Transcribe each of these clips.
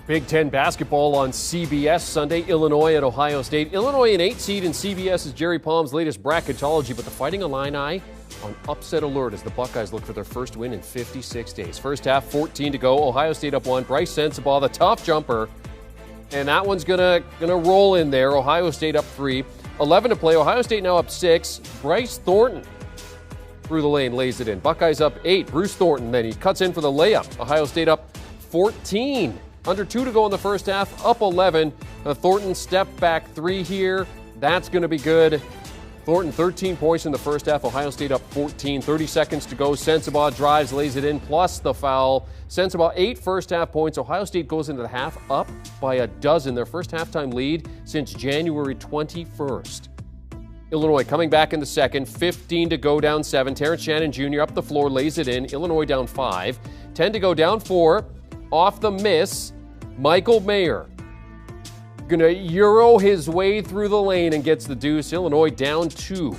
Big Ten basketball on CBS Sunday. Illinois at Ohio State. Illinois an 8 seed in CBS's Jerry Palm's latest bracketology, but the Fighting Illini on upset alert as the Buckeyes look for their first win in 56 days. First half, 14 to go. Ohio State up 1. Bryce Sensabaugh, the tough jumper, and that one's gonna roll in there. Ohio State up 3. 11 to play. Ohio State now up 6. Bryce Thornton through the lane, lays it in. Buckeyes up 8. Bruce Thornton, then he cuts in for the layup. Ohio State up 14. Under 2 to go in the first half, up 11. Thornton step back 3 here. That's going to be good. Thornton 13 points in the first half. Ohio State up 14. 30 seconds to go. Sensabaugh drives, lays it in, plus the foul. Sensabaugh 8 first half points. Ohio State goes into the half up by a dozen. Their first halftime lead since January 21st. Illinois coming back in the second. 15 to go, down 7. Terrence Shannon Jr. up the floor, lays it in. Illinois down 5. 10 to go, down 4. Off the miss, Michael Mayer gonna Euro his way through the lane and gets the deuce. Illinois down 2.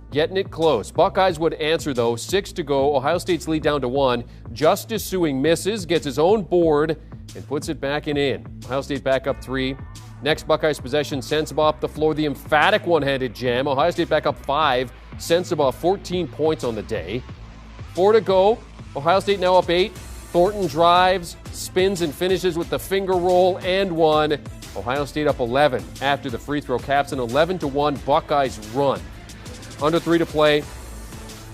Getting it close. Buckeyes would answer though. 6 to go. Ohio State's lead down to 1. Justice Suing misses, gets his own board, and puts it back and in. Ohio State back up 3. Next Buckeyes possession, Sensabaugh up the floor, the emphatic one-handed jam. Ohio State back up 5. Sensabaugh 14 points on the day. 4 to go. Ohio State now up 8. Thornton drives, spins, and finishes with the finger roll and 1. Ohio State up 11 after the free throw. Caps an 11-1 Buckeyes run. Under 3 to play.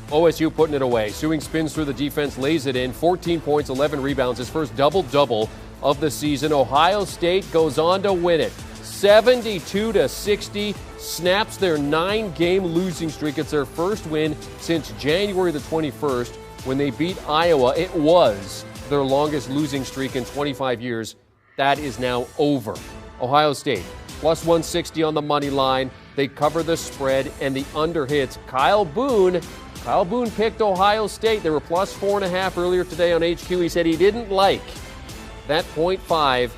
OSU putting it away. Suing spins through the defense, lays it in. 14 points, 11 rebounds. His first double-double of the season. Ohio State goes on to win it. 72-60. Snaps their 9-game losing streak. It's their first win since January the 21st. When they beat Iowa, it was their longest losing streak in 25 years. That is now over. Ohio State, plus 160 on the money line. They cover the spread, and the under hits. Kyle Boone picked Ohio State. They were plus 4.5 earlier today on HQ. He said he didn't like that 0.5,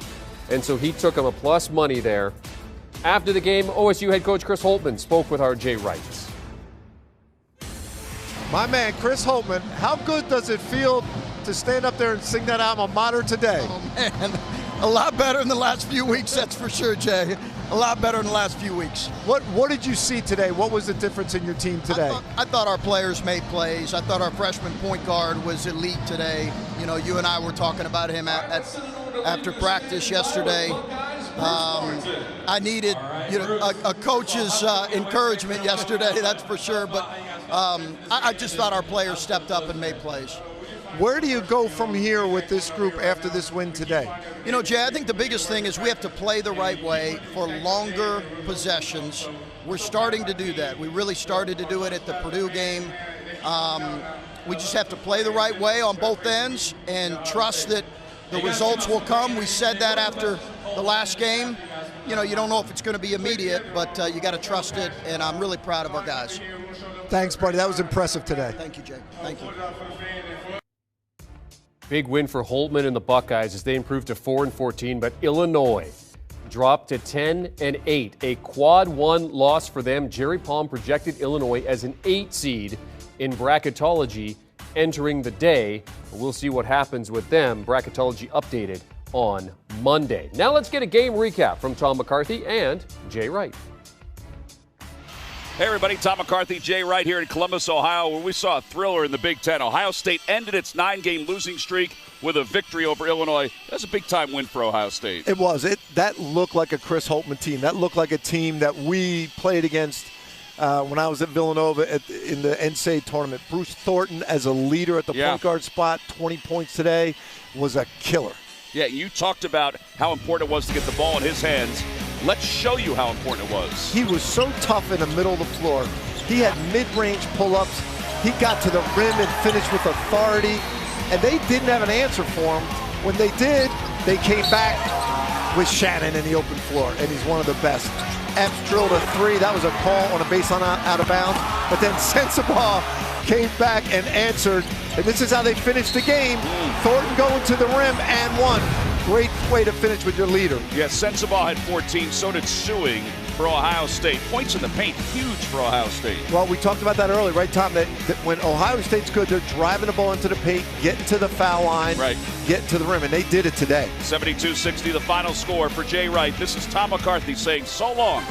and so he took him a plus money there. After the game, OSU head coach Chris Holtmann spoke with R.J. Wright. My man, Chris Holtmann, how good does it feel to stand up there and sing that alma mater today? Oh, man, a lot better in the last few weeks, that's for sure, Jay. A lot better in the last few weeks. What did you see today? What was the difference in your team today? I thought our players made plays. I thought our freshman point guard was elite today. You know, you and I were talking about him after practice yesterday. I needed a coach's encouragement yesterday, that's for sure. But I just thought our players stepped up and made plays. Where do you go from here with this group after this win today? You know, Jay, I think the biggest thing is we have to play the right way for longer possessions. We're starting to do that. We really started to do it at the Purdue game. We just have to play the right way on both ends and trust that the results will come. We said that after the last game. You know, you don't know if it's going to be immediate, but you got to trust it, and I'm really proud of our guys. Thanks, buddy. That was impressive today. Thank you, Jay. Thank you. Big win for Holtmann and the Buckeyes as they improved to 4-14, but Illinois dropped to 10-8, a quad 1 loss for them. Jerry Palm projected Illinois as an 8 seed in bracketology entering the day. We'll see what happens with them. Bracketology updated on Monday. Now let's get a game recap from Tom McCarthy and Jay Wright. Hey everybody, Tom McCarthy, Jay Wright here in Columbus, Ohio, where we saw a thriller in the Big Ten. Ohio State ended its 9-game losing streak with a victory over Illinois. That's a big-time win for Ohio State. It was. That looked like a Chris Holtmann team. That looked like a team that we played against when I was at Villanova in the NCAA tournament. Bruce Thornton as a leader at the point guard spot, 20 points today, was a killer. Yeah, you talked about how important it was to get the ball in his hands. Let's show you how important it was. He was so tough in the middle of the floor. He had mid-range pull-ups. He got to the rim and finished with authority. And they didn't have an answer for him. When they did, they came back with Shannon in the open floor, and he's one of the best. Epps drilled a 3. That was a call on a baseline out of bounds. But then Sensabaugh came back and answered. And this is how they finished the game. Thornton going to the rim and 1. Great way to finish with your leader. Yeah, Sensabaugh had 14, so did Suing. for Ohio State. Points in the paint, huge for Ohio State. Well, we talked about that earlier, right, Tom? That when Ohio State's good, they're driving the ball into the paint, getting to the foul line, getting to the rim, and they did it today. 72-60, the final score for Jay Wright. This is Tom McCarthy saying so long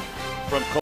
from